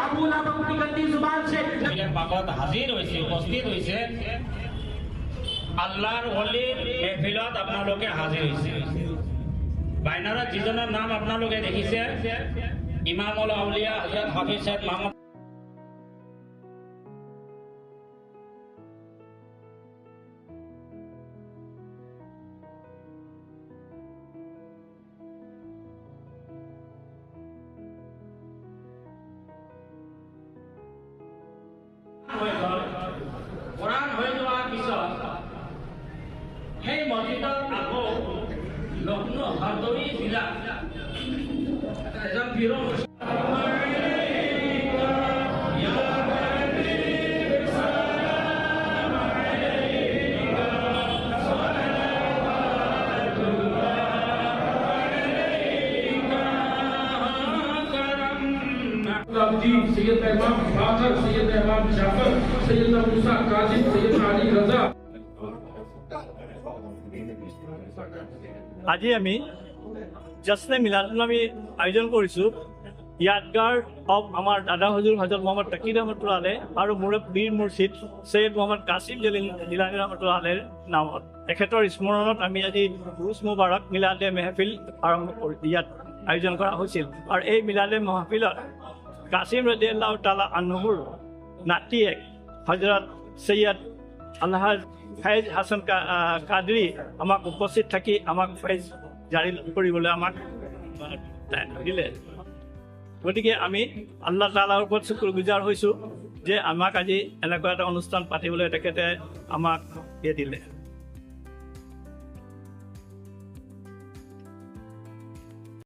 कबूल आप अपनी गंदी जुबान से बाबत हाजिर হৈছে উপস্থিত হৈছে আল্লাহর ওলির মেহফিলত আপনালোকে হাজির হয়েছে বাইনারা যিজনের নাম আপনালোকে দেখিছে ইমামুল আউলিয়া হযরত হাফিজ সাহেব মোহাম্মদ কোরআন হয়ে যাওয়ার পিছত সেই মসজিদত আকৌ লক্ষ্ণৌ হাৰ্দৈ জিলা এজন পীৰ सैयद इमाम बाकर सैयद इमाम जाफर सैयद मूसा काजिम सैयद अली रजा আজি আমি জশ্নে মিলাদুন্নবী আয়োজন কৰিছোঁ ইয়াদগাৰ অফ আমাৰ দাদা হুজুৰ হজৰত মোহাম্মদ তাকিৰ ৰহমতুল্লাহ আলাইহ আৰু বীৰ মুৰ্শিদ সৈয়দ মোহাম্মদ কাছিম জিলানী ৰহমতুল্লাহ আলাইৰ নামত তেখেতৰ স্মৰণত আমি আজি উৰুছ মুবাৰক মিলাদে মেহফিল আৰম্ভ ইয়াত আয়োজন কৰা হৈছিল আৰু এই মিলাদে মেহফিলত কাছিম ৰাদিয়াল্লাহু তাআলা আনহুৰ নাতিয়েক হযৰত সৈয়দ আলহাজ ফাইজ হাসান কাদৰি আমাক উপস্থিত থাকি আমাক ফাইজ জাৰি কৰিবলৈ আমাক দিলে গতিকে আমি আল্লাহ তাআলাৰ ওপৰত শুকৰগুজাৰ হৈছোঁ যে আমাক আজি এনেকুৱা এটা অনুষ্ঠান পাতিবলৈ তেখেতে আমাক দিলে